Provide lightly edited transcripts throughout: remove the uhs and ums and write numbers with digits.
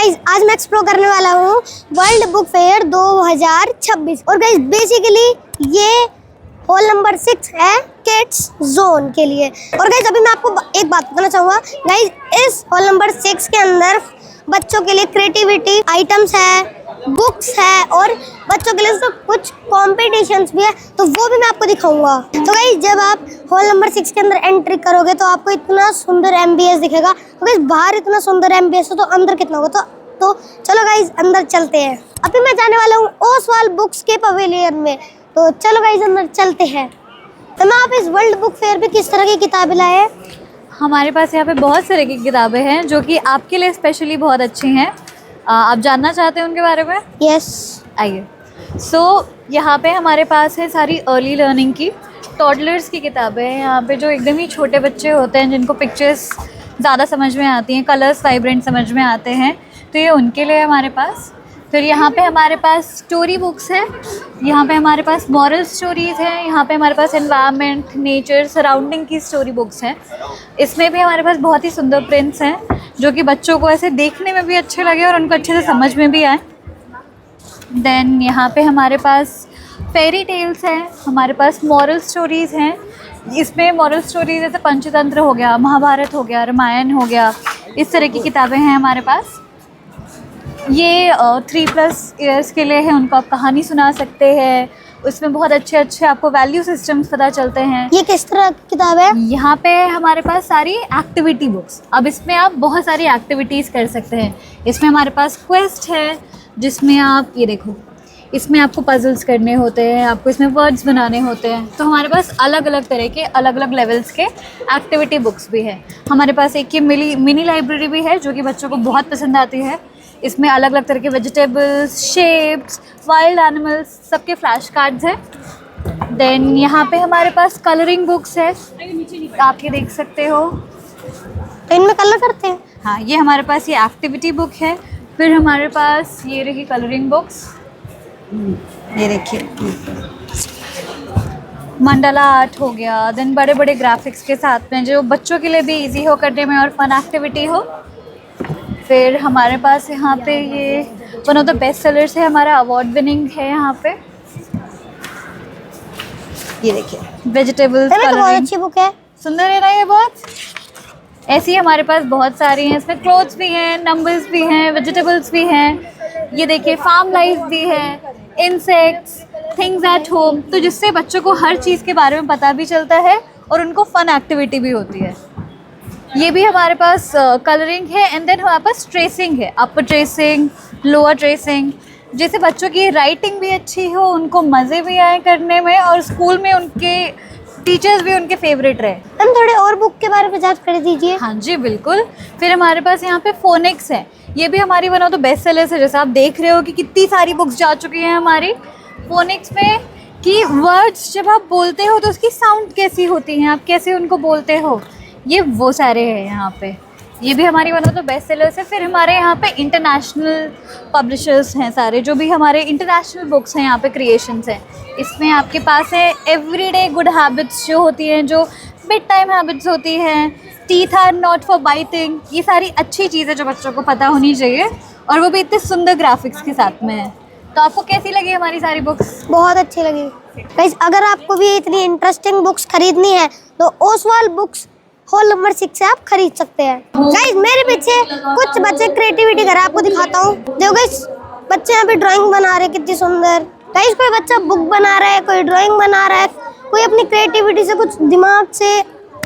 Guys आज मैं explore करने वाला हूँ वर्ल्ड बुक फेयर 2026। और गाइज बेसिकली ये हॉल नंबर 6 है किड्स जोन के लिए। और गाइज अभी मैं आपको एक बात बताना चाहूँगा गाइज, इस हॉल नंबर 6 के अंदर बच्चों के लिए क्रिएटिविटी आइटम्स है, बुक्स है और बच्चों के लिए तो कुछ कॉम्पिटिशन्स भी है, तो वो भी मैं आपको दिखाऊंगा। तो गाइस जब आप हॉल नंबर 6 के अंदर एंट्री करोगे तो आपको इतना सुंदर एमबीएस दिखेगा। तो गाइस बाहर इतना सुंदर एमबीएस है तो अंदर कितना होगा, तो चलो गाइस अंदर चलते हैं। अभी मैं जाने वाला हूँ ओसवाल बुक्स के पवेलियन में, तो चलो गाइस अंदर चलते हैं। तो मैं आप इस वर्ल्ड बुक फेयर पे किस तरह की किताबें लाए हैं? हमारे पास यहाँ पे बहुत सारे की किताबें हैं जो कि आपके लिए स्पेशली बहुत अच्छी हैं। आप जानना चाहते हैं उनके बारे में? यस आइए। यहाँ पे हमारे पास है सारी अर्ली लर्निंग की टॉडलर्स की किताबें हैं। यहाँ पे जो एकदम ही छोटे बच्चे होते हैं जिनको पिक्चर्स ज़्यादा समझ में आती हैं, कलर्स वाइब्रेंट समझ में आते हैं, तो ये उनके लिए हमारे पास। फिर यहाँ पे हमारे पास स्टोरी बुक्स है, यहाँ पे हमारे पास मॉरल स्टोरीज़ हैं, यहाँ पे हमारे पास एनवायरनमेंट, नेचर, सराउंडिंग की स्टोरी बुक्स हैं। इसमें भी हमारे पास बहुत ही सुंदर प्रिंट्स हैं जो कि बच्चों को ऐसे देखने में भी अच्छे लगे और उनको अच्छे से समझ में भी आए। देन यहाँ पे हमारे पास फेरी टेल्स हैं, हमारे पास मॉरल स्टोरीज़ हैं। इसमें मॉरल स्टोरीज जैसे पंचतंत्र हो गया, महाभारत हो गया, रामायण हो गया, इस तरह की किताबें हैं हमारे पास। ये 3+ ईयर्स के लिए है, उनको आप कहानी सुना सकते हैं। उसमें बहुत अच्छे अच्छे आपको वैल्यू सिस्टम्स पता चलते हैं। ये किस तरह की किताब है? यहाँ पे हमारे पास सारी एक्टिविटी बुक्स, अब इसमें आप बहुत सारी एक्टिविटीज़ कर सकते हैं। इसमें हमारे पास क्वेस्ट है जिसमें आप ये देखो, इसमें आपको पजल्स करने होते हैं, आपको इसमें वर्ड्स बनाने होते हैं। तो हमारे पास अलग अलग तरह के अलग अलग लेवल्स के एक्टिविटी बुक्स भी है। हमारे पास एक ये मिनी लाइब्रेरी भी है जो कि बच्चों को बहुत पसंद आती है। इसमें अलग अलग तरह के वेजिटेबल्स, शेप्स, वाइल्ड एनिमल्स, सबके फ्लैश कार्ड्स हैं। देन यहाँ पे हमारे पास कलरिंग बुक्स है, आप ये देख सकते हो। तो इनमें कलर करते हैं? हाँ, ये हमारे पास ये एक्टिविटी बुक है। फिर हमारे पास ये रही कलरिंग बुक्स, ये देखिए मंडाला आर्ट हो गया। देन बड़े बड़े ग्राफिक्स के साथ में जो बच्चों के लिए भी इजी हो करने में और फन एक्टिविटी हो। फिर हमारे पास यहाँ पे ये one of the best sellers है, हमारा अवार्ड विनिंग है। यहाँ पे ये देखिए वेजिटेबल्स कलरिंग, बहुत अच्छी बुक है, सुंदर है ना ये बहुत। ऐसी हमारे पास बहुत सारी हैं, इसमें क्लोथ्स भी हैं, नंबर्स भी हैं, वेजिटेबल्स भी हैं। ये देखिए फार्म लाइफ भी है, इंसेक्ट्स, थिंग्स एट होम, तो जिससे बच्चों को हर चीज़ के बारे में पता भी चलता है और उनको फन एक्टिविटी भी होती है। ये भी हमारे पास कलरिंग है। एंड देन हमारे पास ट्रेसिंग है, अपर ट्रेसिंग, लोअर ट्रेसिंग, जिससे बच्चों की राइटिंग भी अच्छी हो, उनको मज़े भी आए करने में और स्कूल में उनके टीचर्स भी उनके फेवरेट रहे। हम थोड़े और बुक के बारे में जांच कर दीजिए। हाँ जी बिल्कुल। फिर हमारे पास यहाँ पे फोनिक्स है, ये भी हमारी one of the best sellers है। जैसे आप देख रहे हो कि कितनी सारी बुक्स जा चुकी हैं हमारी फोनिक्स में, कि वर्ड्स जब आप बोलते हो तो उसकी साउंड कैसी होती हैं, आप कैसे उनको बोलते हो, ये वो सारे हैं यहाँ पे। ये भी हमारी one of the best sellers है। फिर हमारे यहाँ पे इंटरनेशनल पब्लिशर्स हैं सारे, जो भी हमारे इंटरनेशनल बुक्स हैं यहाँ पे क्रिएशंस हैं। इसमें आपके पास है एवरीडे गुड हैबिट्स जो होती हैं, जो बेड टाइम हैबिट्स होती हैं, teeth are not for biting, ये सारी अच्छी चीज़ें जो बच्चों को पता होनी चाहिए, और वो भी इतने सुंदर ग्राफिक्स के साथ में है। तो आपको कैसी लगी हमारी सारी बुक्स? बहुत अच्छी लगी। गाइस अगर आपको भी इतनी इंटरेस्टिंग बुक्स खरीदनी है तो ओसवाल बुक्स हॉल नंबर 6 से आप खरीद सकते हैं। गाइस मेरे पीछे कुछ बच्चे क्रिएटिविटी कर रहे हैं, आपको दिखाता हूँ। देखो गाइस बच्चे यहाँ पे ड्राइंग बना रहे हैं, कितनी सुंदर। गाइस कोई बच्चा बुक बना रहा है, कोई ड्राइंग बना रहा है, कोई अपनी क्रिएटिविटी से कुछ दिमाग से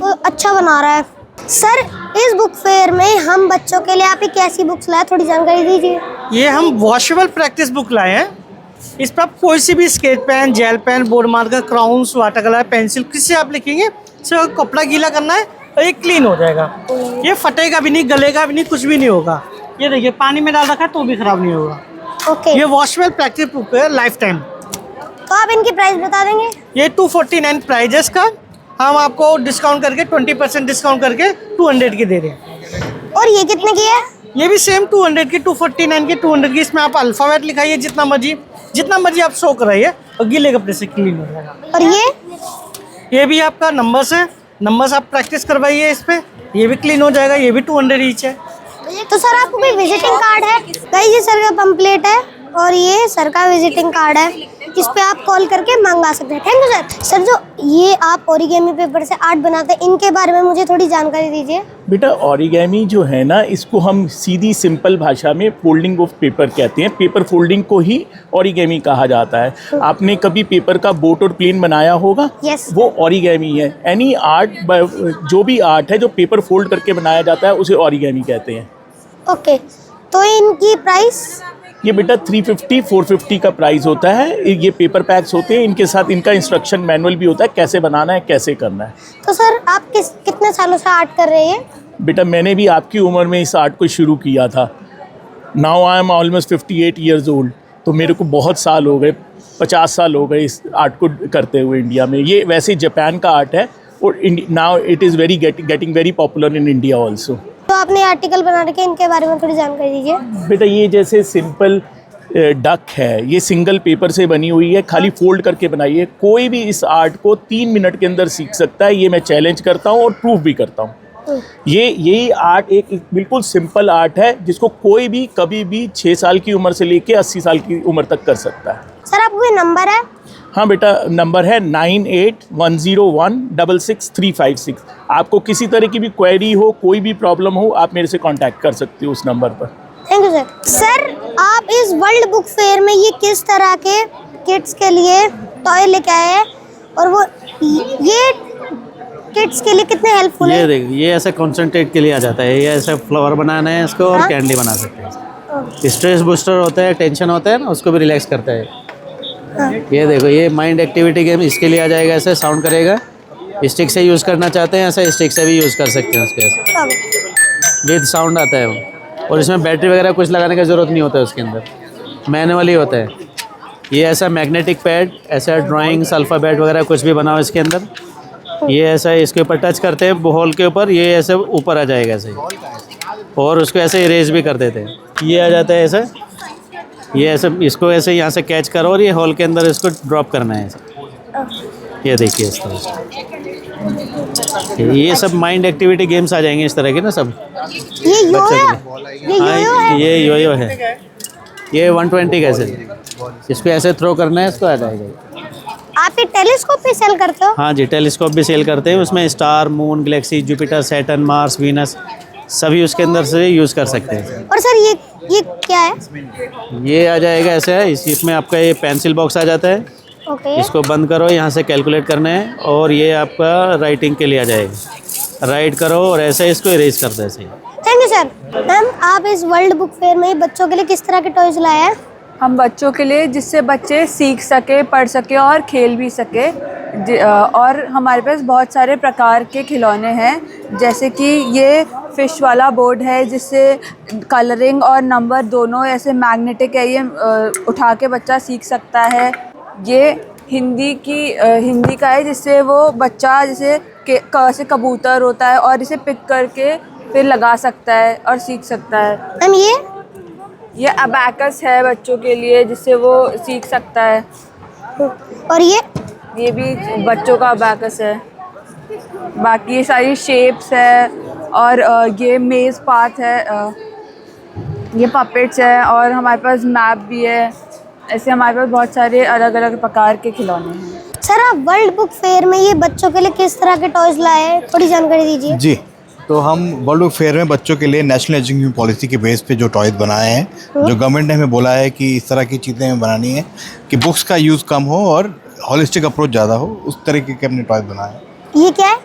अच्छा बना रहा है। सर इस बुक फेयर में हम बच्चों के लिए आप ही कैसी बुक्स लाए, थोड़ी जानकारी दीजिए। ये हम वॉशेबल प्रैक्टिस बुक लाए हैं। इस पर आप कोई सी भी sketch pen, gel pen, board marker, crayons, water colour, pencil, किससे आप लिखेंगे, सिर्फ कपड़ा गीला करना है और ये क्लीन हो जाएगा। ये फटेगा भी नहीं, गलेगा भी नहीं, कुछ भी नहीं होगा। ये देखिए पानी में डाल रखा है तो भी खराब नहीं होगा। ओके। ये वॉशेबल प्रैक्टिस बुक है, लाइफ टाइम। तो आप इनकी प्राइस बता देंगे? ये 249 प्राइजेस का हम आपको डिस्काउंट करके 20% डिस्काउंट करके 200 की दे रहे हैं। और ये कितने की है? ये भी सेम 200 की, 249 की, 200 की। इसमें आप अल्फ़ाबेट लिखाइए जितना मर्जी आप शो कराइए और गीले कपड़े से क्लीन हो जाएगा। और ये भी आपका नंबर्स है, नंबर्स आप प्रैक्टिस करवाइए इस पे, ये भी क्लीन हो जाएगा। ये भी 200 ईच है। तो सर आपको कोई विजिटिंग कार्ड है? ये सर का पंपलेट है और ये सर का विजिटिंग कार्ड है, इस पे आप कॉल करके मंगा सकते हैं। Thank you sir. सर जो ये आप ओरिगेमी पेपर से आर्ट बनाते हैं, इनके बारे में मुझे थोड़ी जानकारी दीजिए। बेटा ओरिगेमी जो है ना, इसको हम सीधी सिंपल भाषा में फोल्डिंग ऑफ पेपर कहते हैं। पेपर फोल्डिंग को ही ओरिगेमी कहा जाता है। आपने कभी पेपर का बोट और प्लेन बनाया होगा? Yes. वो ओरिगेमी है। एनी आर्ट, जो भी आर्ट है जो पेपर फोल्ड करके बनाया जाता है उसे ओरिगेमी कहते हैं। ओके, तो इनकी प्राइस? ये बेटा 350 450 का प्राइस होता है। ये पेपर पैक्स होते हैं, इनके साथ इनका इंस्ट्रक्शन मैनुअल भी होता है, कैसे बनाना है, कैसे करना है। तो सर आप कितने सालों से आर्ट कर रहे हैं? बेटा मैंने भी आपकी उम्र में इस आर्ट को शुरू किया था। Now I am almost 58 years old. तो मेरे को बहुत साल हो गए, 50 साल हो गए इस आर्ट को करते हुए इंडिया में। ये वैसे जापान का आर्ट है और now it is very getting very popular in India also. तो आपने आर्टिकल बना रखे, इनके बारे में थोड़ी जानकारी दीजिए। बेटा ये जैसे सिंपल डक है, ये सिंगल पेपर से बनी हुई है, खाली फोल्ड करके बनाई है। कोई भी इस आर्ट को 3 मिनट के अंदर सीख सकता है। ये मैं चैलेंज करता हूँ और प्रूफ भी करता हूँ। यही आर्ट एक बिल्कुल सिंपल आर्ट है जिसको कोई भी कभी भी 6 साल की उम्र से लेके 80 साल की उम्र तक कर सकता है। सर आपको कोई नंबर है? हाँ बेटा, नंबर है 9810166356। आपको किसी तरह की भी क्वेरी हो, कोई भी प्रॉब्लम हो, आप मेरे से कांटेक्ट कर सकते हो उस नंबर पर। Thank you sir. सर आप इस वर्ल्ड बुक फेयर में ये किस तरह के किड्स के लिए टॉय लेके आए हैं और वो ये किड्स के लिए कितने हेल्पफुल है? ये देखिए, ये ऐसे कॉन्सेंट्रेट के लिए आ जाता है। ये ऐसे फ्लावर बनाना है इसको और हाँ? कैंडी बना सकते हैं। स्ट्रेस बूस्टर होता है, टेंशन होता है ना, उसको भी रिलैक्स करता है। हाँ। ये देखो, ये माइंड एक्टिविटी गेम इसके लिए आ जाएगा। ऐसे साउंड करेगा। स्टिक से यूज़ करना चाहते हैं ऐसे स्टिक से भी यूज़ कर सकते हैं उसके, ऐसे विद साउंड आता है वो। और इसमें बैटरी वगैरह कुछ लगाने की ज़रूरत नहीं होता है, उसके अंदर मैनुअल ही होता है। ये ऐसा मैग्नेटिक पैड, ऐसा ड्राइंग्स अल्फ़ाबेट वगैरह कुछ भी बनाओ इसके अंदर। ये ऐसा इसके ऊपर टच करते हैं बॉल के ऊपर, ये ऐसे ऊपर आ जाएगा ऐसे, और उसको ऐसे इरेज भी कर देते हैं। ये आ जाता है ऐसे, ये ऐसे इसको ऐसे यहाँ से कैच करो और ये हॉल के अंदर इसको ड्रॉप करना है ऐसे। ये देखिए इस तरह से। ये सब माइंड एक्टिविटी गेम्स आ जाएंगे इस तरह के ना सब। ये यो बच्चों है? के ये यो है? हाँ, ये यो है। ये 120 कैसे, इसको ऐसे थ्रो करना है, इसको आ जाएगा। आप ये टेलीस्कोप पे सेल करते हो? हाँ जी, टेलीस्कोप भी सेल करते हैं। उसमें star, moon, Galaxy, Jupiter, Saturn, Mars, Venus सभी उसके अंदर से यूज़ कर सकते हैं। और सर ये क्या है? ये आ जाएगा ऐसे है, इसमें आपका ये पेंसिल बॉक्स आ जाता है। ओके। इसको बंद करो, यहाँ से कैलकुलेट करना है, और ये आपका राइटिंग के लिए आ जाएगा। राइट करो और ऐसे इसको इरेज कर दो ऐसे ही। Thank you sir. मैम आप इस वर्ल्ड बुक फेयर में बच्चों के लिए किस तरह के टॉयज लाए हैं? हम बच्चों के लिए जिससे बच्चे सीख सके, पढ़ सके और खेल भी सके। और हमारे पास बहुत सारे प्रकार के खिलौने हैं, जैसे कि ये फ़िश वाला बोर्ड है जिससे कलरिंग और नंबर दोनों ऐसे मैग्नेटिक है, ये उठा के बच्चा सीख सकता है। ये हिंदी का है जिससे वो बच्चा जैसे क से कबूतर होता है और इसे पिक करके फिर लगा सकता है और सीख सकता है। मैम ये अबैकस है बच्चों के लिए जिससे वो सीख सकता है। और ये भी बच्चों का अबैकस है। बाकी ये सारी शेप्स है और ये मेज़ पाथ है, ये पपेट्स है और हमारे पास मैप भी है। ऐसे हमारे पास बहुत सारे अलग अलग प्रकार के खिलौने हैं। सर आप वर्ल्ड बुक फेयर में ये बच्चों के लिए किस तरह के टॉयज लाए हैं, थोड़ी जानकारी दीजिए। जी, तो हम वर्ल्ड बुक फेयर में बच्चों के लिए नेशनल एजुकेशन पॉलिसी के बेस पे जो टॉयज बनाए हैं, जो गवर्नमेंट ने हमें बोला है कि इस तरह की चीज़ें हमें बनानी है कि बुक्स का यूज़ कम हो और हॉलिस्टिक अप्रोच ज़्यादा हो, उस तरीके के हमने टॉयज बनाए हैं। ये क्या है?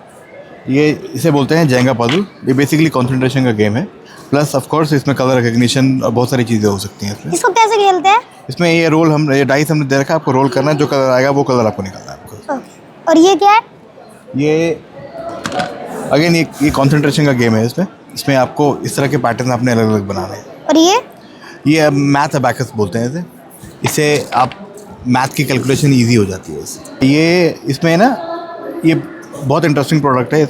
ये इसे बोलते हैं जेंगा पजल। ये बेसिकली कंसंट्रेशन का गेम है, प्लस ऑफ कोर्स इसमें कलर रिकग्निशन और बहुत सारी चीज़ें हो सकती हैं इसमें। इसको कैसे खेलते हैं? इसमें ये डाइस हमने दे रखा है, आपको रोल करना है, जो कलर आएगा वो कलर आपको निकालना है आपको। और ये क्या है? ये अगेन ये कंसंट्रेशन का गेम है। इसमें आपको इस तरह के पैटर्न आपने अलग अलग बनाने हैं। और ये मैथ अबैकस बोलते हैं इसे आप मैथ की कैलकुलेशन इजी हो जाती है इससे। ये इसमें ना ये बहुत इंटरेस्टिंग प्रोडक्ट है।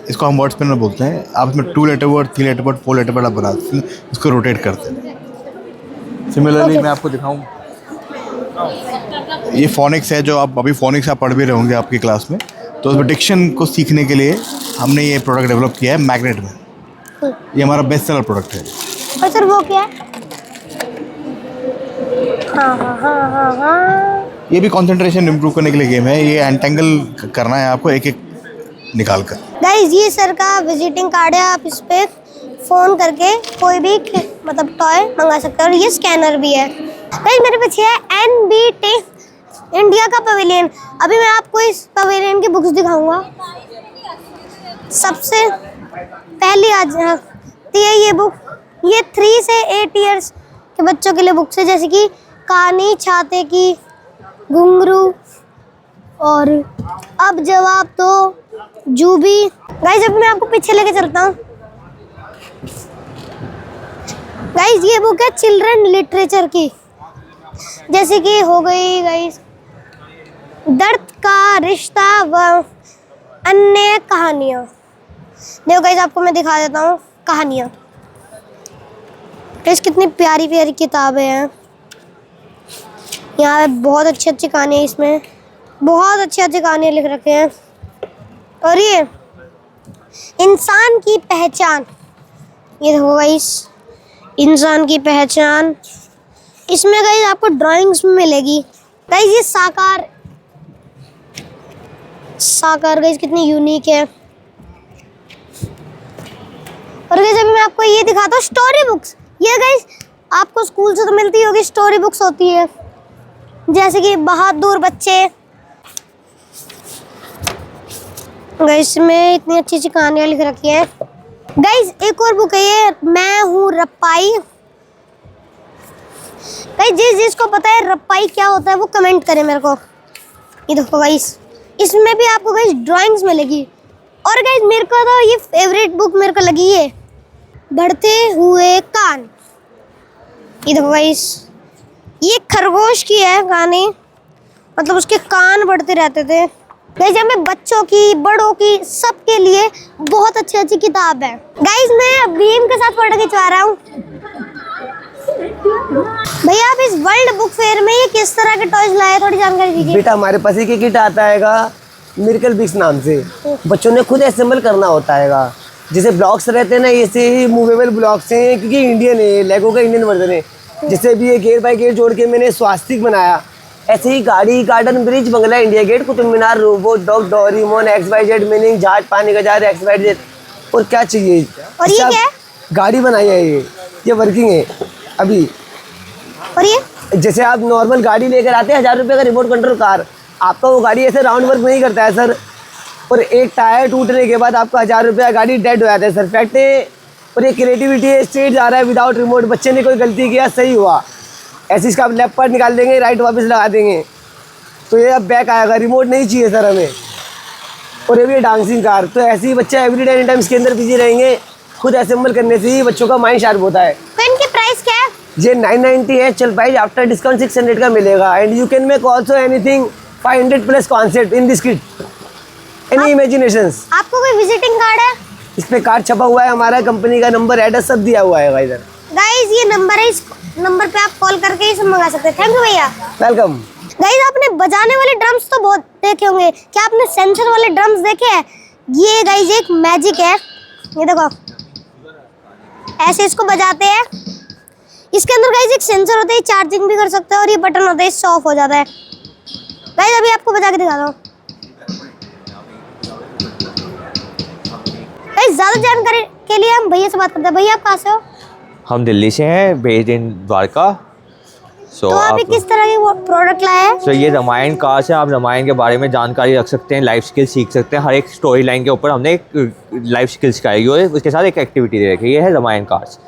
इसको हम वर्ड स्पिनर बोलते हैं। आप इसमें 2 letter word, 3 letter word, 4 letter word आप बना सकते हैं, इसको रोटेट करते हैं। सिमिलरली मैं आपको दिखाऊं, ये फोनिक्स है, जो आप अभी फोनिक्स आप पढ़ भी रहे होंगे आपकी क्लास में। तो उसमें डिक्शन को सीखने के लिए हमने ये प्रोडक्ट डेवलप किया है मैग्नेट में। ये हमारा बेस्ट सेलर प्रोडक्ट है। और सर वो क्या है? हाँ हाँ हाँ हाँ हाँ। ये भी कंसंट्रेशन इंप्रूव करने के लिए गेम है। ये एंटेंगल करना है आपको एक एक निकाल कर। गाइज ये सर का विजिटिंग कार्ड है, आप इस पे फ़ोन करके कोई भी मतलब टॉय मंगा सकते हैं और ये स्कैनर भी है। गाइज मेरे पीछे है NBT इंडिया का पवेलियन। अभी मैं आपको इस पवेलियन की बुक्स दिखाऊंगा। सबसे पहली आज है ये बुक, ये 3 से 8 इयर्स के बच्चों के लिए बुक्स है, जैसे कि कहानी छाते की, घुंघरू और अब जवाब तो जूबी। गाइज अब मैं आपको पीछे लेके चलता हूँ। गाइज ये बुक है चिल्ड्रन लिटरेचर की, जैसे कि हो गई गाइज दर्द का रिश्ता व अन्य कहानियाँ। देखो गाइज आपको मैं दिखा देता हूँ कहानियाँ। गाइज कितनी प्यारी प्यारी किताबें हैं। यहाँ बहुत अच्छी अच्छी कहानियाँ, इसमें बहुत अच्छी अच्छी कहानियाँ लिख रखे हैं। और ये इंसान की पहचान, ये देखो गाइस इंसान की पहचान। इसमें गाइस आपको ड्राइंग्स में मिलेगी। गाइस ये साकार गाइस कितनी यूनिक है। और गाइस अभी मैं आपको ये दिखाता हूँ स्टोरी बुक्स। ये गाइस आपको स्कूल से तो मिलती होगी, स्टोरी बुक्स होती है, जैसे कि बहादुर बच्चे। गाइस में इतनी अच्छी अच्छी कहानियाँ लिख रखी हैं। गाइस एक और बुक है ये, मैं हूँ रप्पाई। गाइस जिसको पता है रप्पाई क्या होता है वो कमेंट करें मेरे को। ये देखो गाइस इसमें भी आपको गाइस ड्राइंग्स मिलेगी। और गाइस मेरे को तो ये फेवरेट बुक मेरे को लगी है, बढ़ते हुए कान। ये देखो गाइस ये खरगोश की है कहानी, मतलब उसके कान बढ़ते रहते थे। गाइस हमें बच्चों की, बड़ों की, सबके लिए बहुत अच्छी अच्छी किताब है। गाइस मैं भीम के साथ फोटो खिंचवा रहा हूँ। भैया आप इस वर्ल्ड बुक फेयर में ये किस तरह के टॉयज लाए, थोड़ी जानकारी दीजिए। बेटा हमारे पास एक किट आता हैगा मिरेकल बिक्स नाम से, बच्चों ने खुद असेंबल करना होता हैगा। जैसे ब्लॉक्स रहते हैं ना, ऐसे ही मूवेबल ब्लॉक्स हैं, क्योंकि इंडियन है, लेगो का इंडियन वर्जन है। जैसे भी ये गेयर बाय गेयर जोड़ के मैंने स्वास्तिक बनाया, ऐसे ही गाड़ी, गार्डन, ब्रिज, बंगला, India Gate, Qutub Minar, robot, dog, Doraemon, XYZ meaning, जहाज, पानी का जहाज, XYZ। और क्या चाहिए? और ये क्या है? गाड़ी बनाई है ये वर्किंग है अभी। और ये जैसे आप नॉर्मल गाड़ी लेकर आते हैं 1000 रुपये का रिमोट कंट्रोल कार, आपका वो गाड़ी ऐसे राउंड वर्क नहीं करता है सर। और एक टायर टूटने के बाद आपका 1000 रुपये का गाड़ी डेड हो जाता है सर। फैक्ट है। और ये क्रिएटिविटी है, स्ट्रेट जा रहा है विदाउट रिमोट। बच्चे ने कोई गलती किया, सही हुआ, ऐसे इसका आप लेफ्ट पार्ट निकाल देंगे, राइट वापस लगा देंगे, तो ये अब बैक आएगा। रिमोट नहीं चाहिए सर हमें। और ये भी डांसिंग कार, तो ऐसे ही बच्चे एवरी डे एनी टाइम इसके अंदर बिजी रहेंगे। खुद असेंबल करने से ही बच्चों का माइंड शार्प होता है। तो इनकी प्राइस क्या है? ये 990 है, चल प्राइस आफ्टर डिस्काउंट 600 का मिलेगा। And you can make also anything 500 plus concept in this kit, any imaginations. आपको कोई विजिटिंग कार्ड है? इस पे कार्ड छपा हुआ है, हमारा कंपनी का नंबर, एड्रेस सब दिया हुआ है इधर। गाइस ये नंबर है, इस नंबर पे आप कॉल करके ये सब मंगा सकते हैं। थैंक यू भैया। वेलकम। गाइस आपने बजाने वाले ड्रम्स तो बहुत देखे होंगे, क्या आपने सेंसर वाले ड्रम्स देखे हैं? ये गाइस एक मैजिक है, ये देखो ऐसे इसको बजाते हैं। इसके अंदर गाइस एक सेंसर होता है, चार्जिंग भी कर सकते हैं, और ये बटन होता है, इससे ऑफ हो जाता है। गाइस अभी आपको बजा के दिखाता हूँ। गाइस ज्यादा जानकारी के लिए हम भैया से बात करते हैं। भैया आप कहाँ से हो? हम दिल्ली से हैं, बेस्ड इन द्वारका। तो आप किस तरह के वो प्रोडक्ट लाए हैं? ये रामायण कार्स है, आप रामायण के बारे में जानकारी रख सकते हैं, लाइफ स्किल सीख सकते हैं। हर एक स्टोरी लाइन के ऊपर हमने एक लाइफ स्किल सिखाई हुई है, उसके साथ एक एक्टिविटी दे रखी है। ये है रामायण कार्स।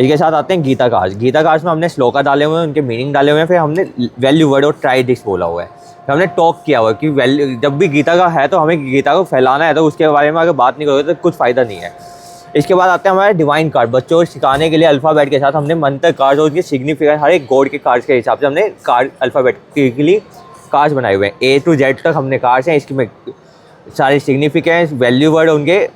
इसके साथ आते हैं गीता कार्स। गीता कार्स में हमने श्लोका डाले हुए हैं, उनके मीनिंग डाले हुए हैं, फिर हमने वैल्यू वर्ड और ट्राई दिस बोला हुआ है, फिर हमने टॉक किया हुआ है कि वैल्यू, जब भी गीता का है तो हमें गीता को फैलाना है, तो उसके बारे में अगर बात नहीं करोगे तो कुछ फ़ायदा नहीं है। इसके बाद आते हैं हमारे डिवाइन कार्ड। बच्चों को सिखाने के लिए अल्फ़ाबेट के साथ हमने मंत्र कार्ड और उनके सिग्निफिकेंट हर एक गॉड के कार्ड्स के हिसाब से हमने कार्ड अल्फ़ाबेटिकली कार्ड्स बनाए हुए हैं। A to Z तक हमने कार्ड्स हैं, इसमें सारे सिग्निफिकेंस, वैल्यू वर्ड, उनके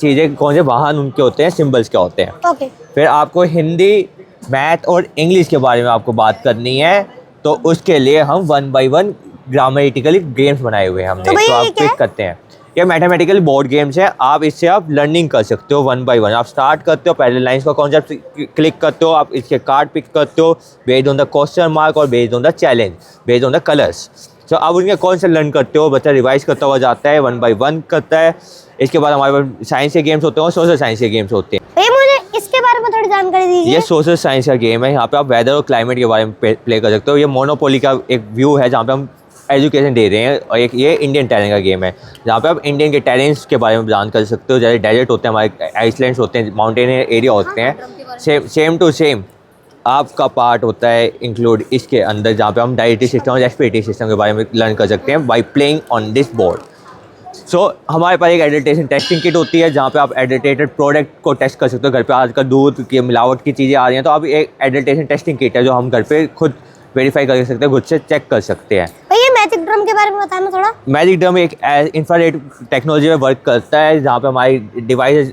चीज़ें कौन से वाहन उनके होते हैं, सिम्बल्स क्या होते हैं। ओके। फिर आपको हिंदी, मैथ और इंग्लिश के बारे में आपको बात करनी है, तो उसके लिए हम 1 by 1 ग्रामेटिकली गेम्स बनाए हुए हैं हमने। तो आप क्लिक करते हैं। ये मैथमेटिकल बोर्ड गेम्स है, आप इससे आप लर्निंग कर सकते हो 1 by 1। आप स्टार्ट करते हो, पहले लाइन्स का कॉन्सेप्ट क्लिक करते हो, आप इसके कार्ड पिक करते हो based on the question mark और based on the challenge, based on the colours. तो आप उनके कौन से लर्न करते हो, बच्चा रिवाइज करता हुआ जाता है, 1 by 1 करता है। इसके बाद हमारे पास साइंस के गेम्स होते हैं और सोशल साइंस के गेम्स होते हैं। भैया मुझे इसके बारे में थोड़ी जानकारी दीजिए। ये सोशल साइंस का गेम है, यहाँ पे आप वेदर और क्लाइमेट के बारे में प्ले कर सकते हो। ये मोनोपोली का एक व्यू है जहाँ पे हम एजुकेशन दे रहे हैं, और एक ये इंडियन टैलेंट का गेम है जहाँ पे आप इंडियन के टैलेंट्स के बारे में जान कर सकते हो। जैसे डेजर्ट होते हैं हमारे, आइसलैंड्स होते हैं, माउंटेन एरिया होते हैं, सेम टू सेम आपका पार्ट होता है इंक्लूड इसके अंदर, जहाँ पे हम डाइजेस्टिव सिस्टम और रेस्पिरेटरी सिस्टम के बारे में लर्न कर सकते हैं by playing on this board. So हमारे पास एक एडल्ट्रेशन टेस्टिंग किट होती है जहाँ पे आप एडल्ट्रेटेड प्रोडक्ट को टेस्ट कर सकते हो। घर पे आजकल दूध की मिलावट की चीज़ें आ रही हैं, तो आप एक एडल्ट्रेशन टेस्टिंग किट है जो हम घर पे खुद वेरीफाई कर सकते हैं, खुद से चेक कर सकते हैं। भैया मैजिक ड्रम के बारे में बताना थोड़ा। मैजिक ड्रम एक इंफ्रारेड टेक्नोलॉजी में वर्क करता है जहाँ पे हमारी डिवाइस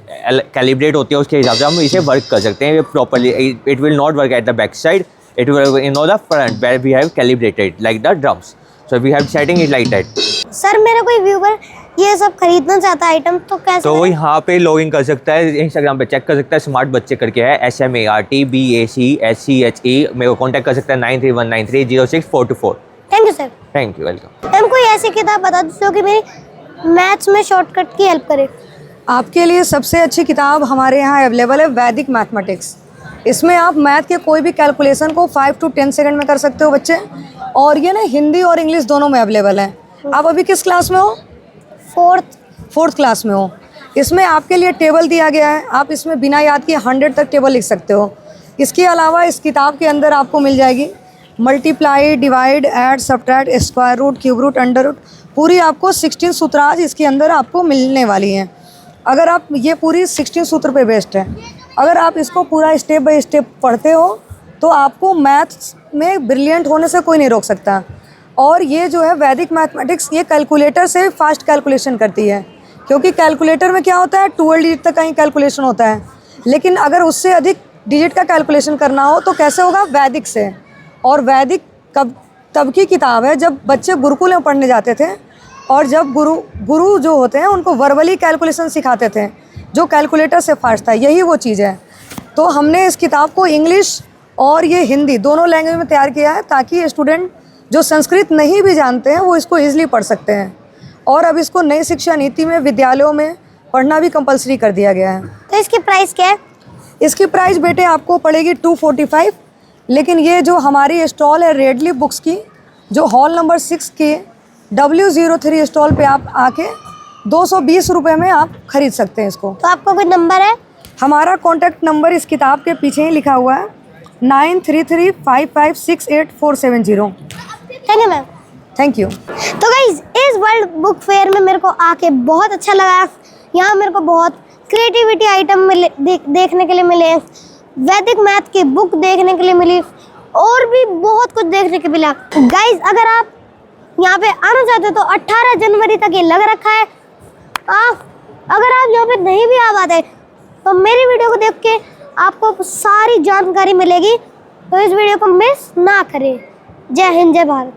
कैलिब्रेट होती है, उसके हिसाब से हम इसे वर्क कर सकते हैं ये properly. It will not work at the back side, it will in the front where we have calibrated like the drums, so we have setting it like that. Sir मेरा कोई व्यूअर ये सब खरीदना चाहता है आइटम तो कैसे? तो वो यहाँ पे लॉगिन कर सकता है, इंस्टाग्राम पे चेक कर सकता है, स्मार्ट बच्चे करके है, SMARTBACSCHE। मेरे को कॉन्टैक्ट कर सकता है 9319306424। Thank you sir. Thank you, welcome. Ma'am कोई ऐसी किताब बता दो जो कि मेरी मैथ्स में शॉर्टकट की हेल्प करे। आपके लिए सबसे अच्छी किताब हमारे यहाँ अवेलेबल है वैदिक मैथमेटिक्स। इसमें आप मैथ के कोई भी कैलकुलेशन को 5 to 10 सेकंड में कर सकते हो बच्चे, और ये ना हिंदी और इंग्लिश दोनों में अवेलेबल है। आप अभी किस क्लास में हो? फोर्थ क्लास में हो। इसमें आपके लिए टेबल दिया गया है, आप इसमें बिना याद किए 100 तक टेबल लिख सकते हो। इसके अलावा इस किताब के अंदर आपको मिल जाएगी multiply, divide, add, subtract, square root, cube root, under root, पूरी आपको 16 सूत्रांश इसके अंदर आपको मिलने वाली हैं। अगर आप ये पूरी 16 सूत्र पे बेस्ड है, अगर आप इसको पूरा स्टेप बाय स्टेप पढ़ते हो तो आपको मैथ्स में ब्रिलियंट होने से कोई नहीं रोक सकता। और ये जो है वैदिक मैथमेटिक्स, ये कैलकुलेटर से फास्ट कैलकुलेशन करती है, क्योंकि कैलकुलेटर में क्या होता है 12 डिजिट तक का ही कैलकुलेशन होता है, लेकिन अगर उससे अधिक डिजिट का कैलकुलेशन करना हो तो कैसे होगा? वैदिक से। और वैदिक तब की किताब है जब बच्चे गुरुकुल में पढ़ने जाते थे, और जब गुरु जो होते हैं उनको वर्बली कैलकुलेशन सिखाते थे जो कैलकुलेटर से फास्ट था, यही वो चीज़ है। तो हमने इस किताब को इंग्लिश और ये हिंदी दोनों लैंग्वेज में तैयार किया है, ताकि स्टूडेंट जो संस्कृत नहीं भी जानते हैं वो इसको ईजिली पढ़ सकते हैं। और अब इसको नई शिक्षा नीति में विद्यालयों में पढ़ना भी कंपलसरी कर दिया गया है। तो इसकी प्राइस क्या है? इसकी प्राइस बेटे आपको पड़ेगी 245, लेकिन ये जो हमारी स्टॉल है रेडली बुक्स की, जो हॉल नंबर 6 के W03 स्टॉल पे आप आके 220 रुपये में आप खरीद सकते हैं इसको। तो आपका कोई नंबर है? हमारा कॉन्टैक्ट नंबर इस किताब के पीछे ही लिखा हुआ है, 9335568470। Thank you ma'am. Thank you. तो गाइज इस वर्ल्ड बुक फेयर में मेरे को आके बहुत अच्छा लगा। यहाँ मेरे को बहुत क्रिएटिविटी आइटम मिले, देखने के लिए मिले, वैदिक मैथ की बुक देखने के लिए मिली, और भी बहुत कुछ देखने के मिला। गाइज अगर आप यहाँ पे आना चाहते हो तो 18 जनवरी तक ये लग रखा है। अगर आप यहाँ पे नहीं भी आ पाते तो मेरी वीडियो को देख के आपको सारी जानकारी मिलेगी, तो इस वीडियो को मिस ना करें। जय हिंद, जय भारत।